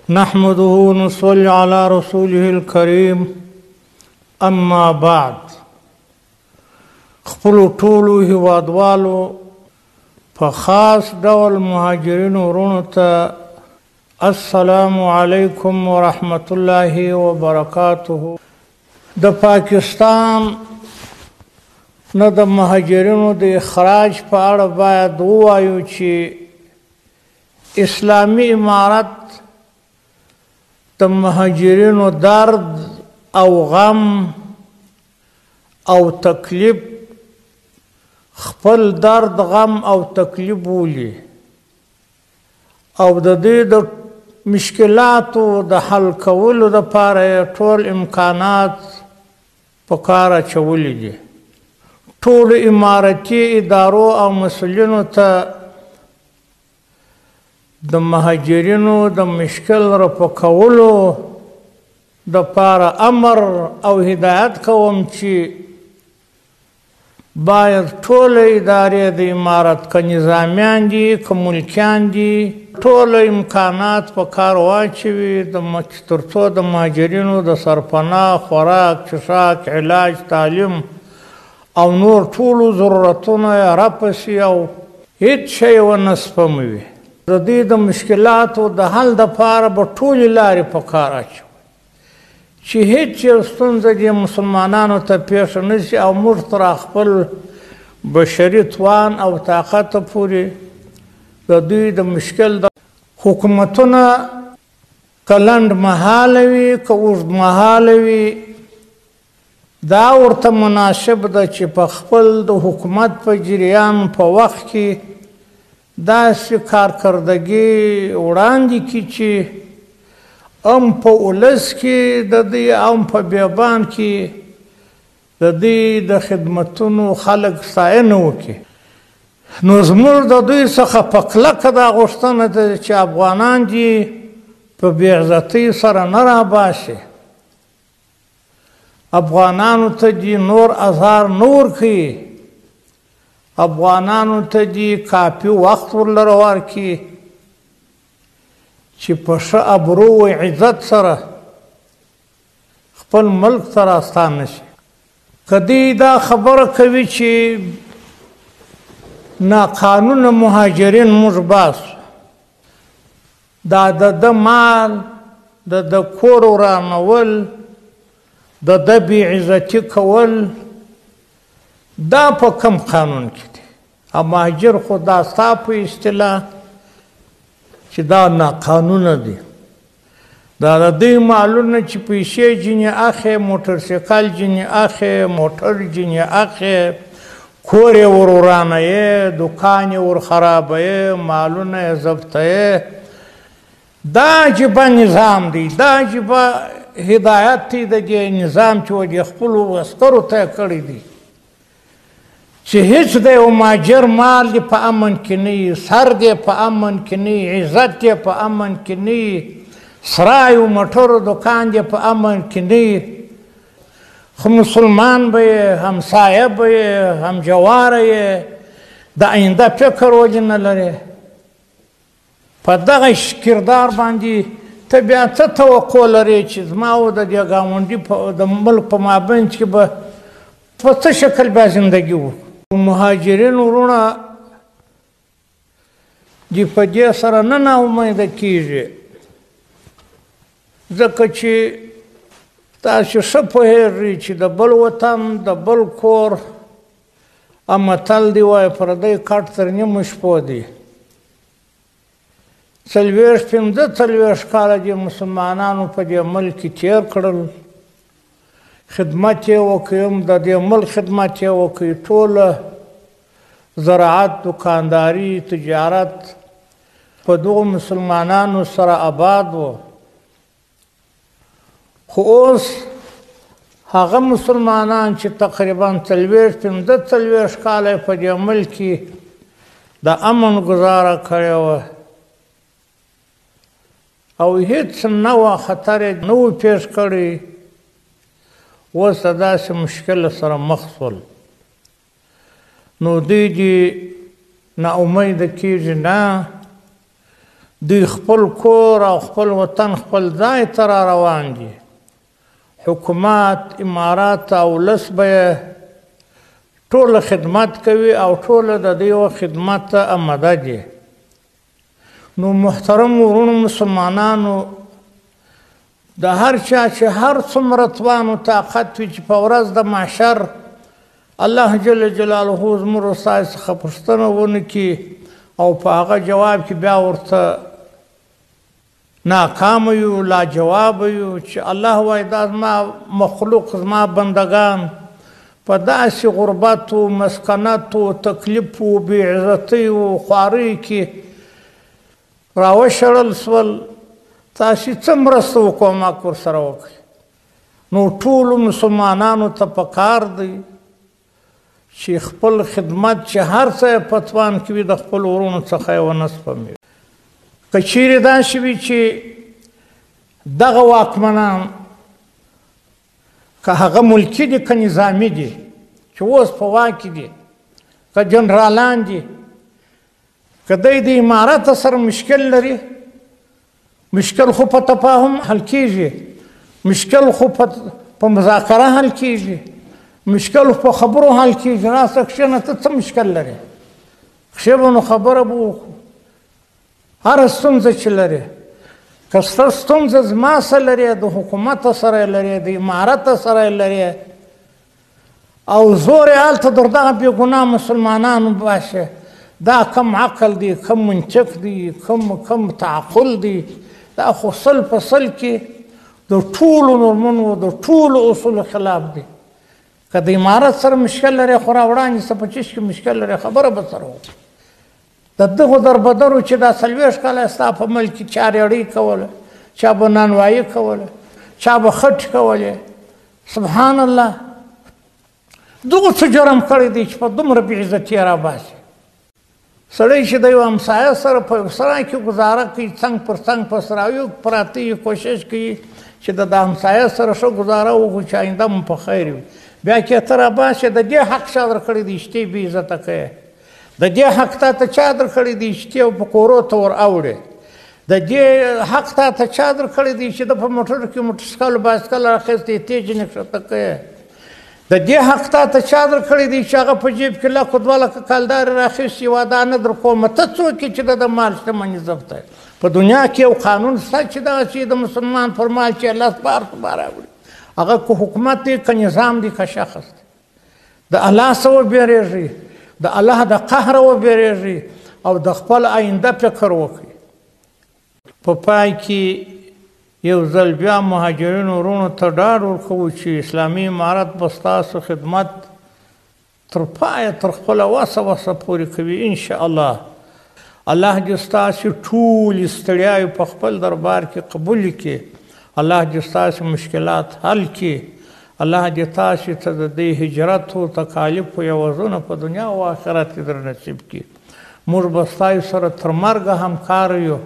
نحمده ونصلي على رسوله الكريم اما بعد. خپلو ټولو هیوادوالو په خاص ډول مهاجرینو ورونو ته السلام علیکم ورحمت الله وبرکاته. د پاکستان نه د مهاجرینو د اخراج په اړه باید ووایو چې اسلامي امارت د مهاجرینو درد او غم او تکلیف خپل درد غم او تکلیف بولي او د دې د مشکلاتو د حل کولو دپاره ټول امکانات په کار اچولي دي. ټولو امارتي ادارو او مسؤلینو ته د مهاجرینو د مشکل رفع کولو دپاره امر او هدایت کوم چې باید ټوله ادارې د امارت که نظامیان دي که ملکیان دي ټوله امکانات په کار واچوي تر څو د مهاجرینو د سرپناه خوراک څښاک علاج تعلیم او نور ټولو ضرورتونه یې رفع شي او هیڅ شی ونه سپموي. د دې د مشکلاتو د حل دپاره به ټولې لارې په کار اچوي چې هیڅ یو ستونزه دې مسلمانانو ته پیښه نه شي او موږ تر خپل بشري توان او طاقت پورې د دوی د مشکل د حکومتونه که لنډ مهاله وي که اوږد مهاله وي دا ورته مناسب ده چې په خپل د حکومت په جریان په وخت کې داسې کارکردګي وړاندې کړي چې هم په ولس کې د دوی هم په بیابان کې د دوی د خدمتونو خلک ستاینه وکړي. نو زموږ د دوی څخه په کلکه دا غوښتنه ده چې افغانان دې په بې عزتۍ سره نه راباسي. افغانانو ته دې نور ازار نه ورکوي. افغانانو ته دې کافي وخت ورلره ورکړي چې په ښه ابرو و عزت سره خپل ملک ته راستانه شي. که دوی دا خبره کوي چې ناقانونه مهاجرین موږ باسو دا د ده مال د ده کور ورانول د ده بې عزتي کول دا په کم قانون کې دی؟ مهاجر خو دا ستا په اصطلاح چې دا ناقانونه دي. دا د دوی مالونه چې پیسې ځینې اخی موټرسایکل ځینې اخی موټر ځینې اخی کور یې ور ورانوي دوکان یې ور خرابوي مالونه یې ضبطوي. دا عجیبه نظام دی. دا عجیبه هدایت دی د دې نظام چې و دې خپلو عسکرو ته یې کړی دی چې هیڅ د یو مهاجر مال دې په امن کې نه وي سر دې په امن کې نه وي عزت دې په امن کې نه وي سرایو موټرو دوکان دې په امن کې نه وي. خو مسلمان به یې همسایه به یې همجواره یې د آینده فکر ولې نه لرې؟ په دغه کردار باندې ته بیا څه توقع لرې چې زما او د دې ګاونډي د ملک په مابین کې به په څه شکل بیا زندګي وکړو؟ مهاجرین ورونه دې په دې سره نه ناامیده کېږي ځکه چې تاسې ښه پوهېږئ چې د بل وطن د بل کور متل دی وایي پردی کټ تر نیمو شپو دی. 45 کاله دې مسلمانانو په دې ملک کې تېر کړل. خدمت یې وکړم د دې ملک خدمت یې وکړي ټوله زراعت دکانداري تجارت په دغو مسلمانانو سره آباد و. خو اوس هغه مسلمانان چې تقریبا 45 کاله په دې ملک کې د امن گزاره کړې وه او هیڅ نه وه خطر یې نه و پیښ کړی اوس د داسې مشکل سره مخ شول. نو دوی دې نا امیده کېږي نه دوی خپل کور او خپل وطن خپل ځای ته را روان دي. حکومت، امارات او ولس به ټوله خدمت کوي او ټوله د دې خدمت ته آماده دي. نو محترم ورونو مسلمانانو، د هر چا چې هر څومره توان او طاقت وي چې په ورځ د محشر الله جل جلاله زموږ او ستاسو څخه پوښتنه ونه کړي او په هغه جواب کې بیا ورته ناکام یو، لاجواب یو چې الله وایي دا زما مخلوق، زما بندگان په داسې غربت و مسکنت و تکلیف و بې عزتۍ و خوارۍ کې راوشړل سول، تاسې څه مرسته و کومک ورسره وکړئ. نو ټولو مسلمانانو ته پکار دی چې خپل خدمت چې هر څه یې په توان کې وي د خپلو ورونو څخه یې ونه سپموي. که چیرې داسې وي چې دغه واکمنان که هغه ملکي دي که نظامي دي چې اوس په واک کې دي، که جنرالان دي، که دی د امارت سره مشکل لري، مشکل خو په تفاهم حل کېږي، مشکل خو په مذاکره حل کېږي، مشکل په خبرو حل کېږي. راسه کښېنه ته څه مشکل لرې؟ کښېنه نو خبره به وکړو. هره ستونزه چې لرې، که ستا ستونزه زما سره لرې، د حکومت سره یې لرې، د امارت سره یې لرې او زور یې هلته در دغه بېګناه مسلمانانو باشه، دا کم عقل دی، کم منطق دی، کم تعقل دی. دا خو سل په سل کې د ټولو نورمونو د ټولو اصولو خلاف دی. که د امارت سره مشکل لرې خو راوړاندې څه په چیش کې مشکل لرې خبره به سره وکړو. د دغو دربدرو چې دا 40 کاله ستا په ملک کې چا ریړۍ کوله، چا به نانوایي کوله، چا به خټ کولې، سبحان الله، دغو څه جرم کړی دی چې په دومره بې عزتي یې راباسي. سړی چې د یو همسایه سره په یو سرای کې ګزاره کوي، څنګ پر څنګ په سرایو پراته یي، کوشش کوي چې د همسایه سره ښه ګزاره وکړو چې آینده مو په خیر وي. بیا کې ته راباسې د دې حق چا درکړی دی چې ته یې بې عزته کوې؟ د دې حق تا ته چا درکړی دی چې ته په کورو ته ور اوړې؟ د دې حق تا ته چا درکړی دی چې د په موټر کې موټرسایکل بایسکل راخیستی تیز یې نښته کوې؟ د دې حق تا ته چا درکړی دی چې هغه په جیب کې 1 2 لکه کالدارې راخیستي ودانه در کومه؟ ته څوک یې چې د مال شتمني ضبط یې؟ په دنیا کې یو قانون شته چې دغسې د مسلمان پر مال چې الله بار راوړي، هغه که حکومت دی که نظام دی که شخص دی، د الله څه وبېرېږي، د الله د قهره وبېرېږي او د خپل آینده فکر وکړي. په پای کې یو ځل بیا مهاجرینو وروڼو ته ډاډ ورکوو چې اسلامي امارت به ستاسو خدمت تر پایه تر خپله وسه پورې کوي انشاءالله. الله دې ستاسې ټولې ستړیاوې په خپل دربار کې قبول کړي، الله دې ستاسې مشکلات حل کړي، الله دې تاسې ته د دې هجرت او تکالیفو عوضونه په دنیا او آخرت کې در نصیب کړي. موږ به ستاسو سره تر مرګه همکار یو،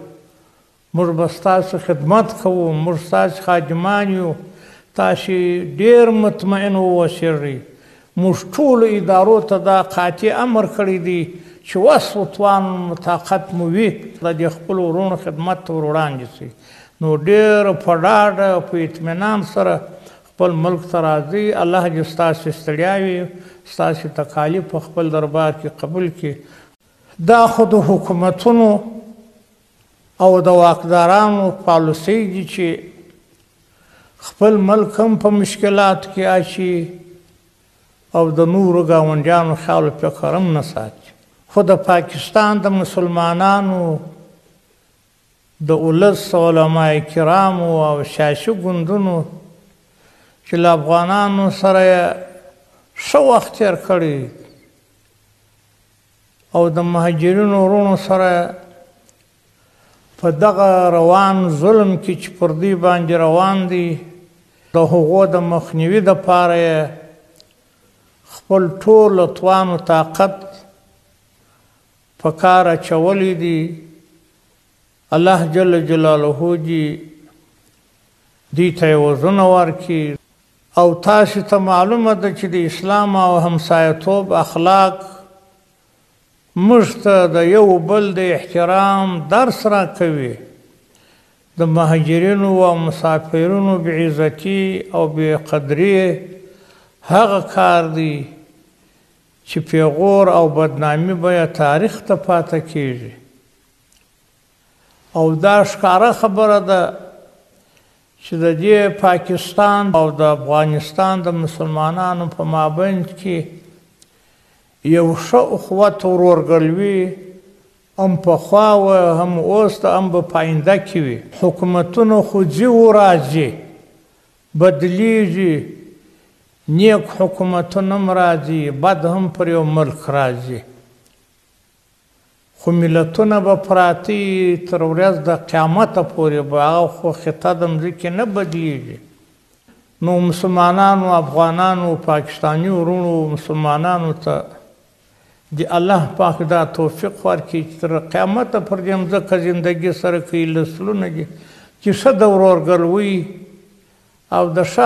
موږ به ستاسو خدمت کوو، موږ ستاسو خادمان یو، تاسې ډېر مطمئن واوسېږئ. موږ ټولو ادارو ته دا قاطع امر کړی دی چې وس و توان طاقت مو وي د دې خپلو وروڼو خدمت ته ور وړاندې شئ. نو ډېر په ډاډ او په اطمینان سره خپل ملک ته راځئ. الله دې ستاسې ستړیاوې، ستاسې تکالیف په خپل دربار کې قبول کړي. دا خو د حکومتونو او د واکدارانو پالیسۍ دي چې خپل ملک هم په مشکلات کې اچي او د نورو ګاونډیانو خیال و فکر هم نه ساتي. خو د پاکستان د مسلمانانو د ولس علما کرامو او سیاسي ګوندونو چې له افغانانو سره یې ښه وخت تېر کړی او د مهاجرینو وروڼو سره په دغه روان ظلم کې چې پر دوی باندې روان دی، د هغو د مخنیوي دپاره یې خپل ټول توان و طاقت په کار اچولی دي. الله جل جلاله دې دوی ته عوضونه ورکړي. او تاسو ته معلومه ده چې د اسلام او همسایه‌توب اخلاق موږ ته د یو بل د احترام درس راکوي. د مهاجرینو او مسافرینو بېعزتي او بېقدري هغه کار دی چې پیغور او بدنامي به تاریخ ته پاته کیږي. او دا ښکاره خبره ده چې د دې پاکستان او د افغانستان د مسلمانانو په مابین کې یو ښه اخوت ورورګلوي هم پخوا وه، هم اوس ده، هم به په آینده کې وي. حکومتونه خو ځي و راځي، بدلیږي، نیک حکومتونه هم راځي، بد هم پر یو ملک راځي، خو ملتونه به پراته تر ورځ د قیامته پورې به هغه خو خطه د مځکې نه بدلیږي. نو مسلمانانو، افغانانو، پاکستاني ورونو مسلمانانو ته د الله پاک دا توفیق ورکړي چې تر قیامته پر دې مځکه زندګي سره کوي، لسلونه دي چې ښه د ورورګلوۍ او د ښه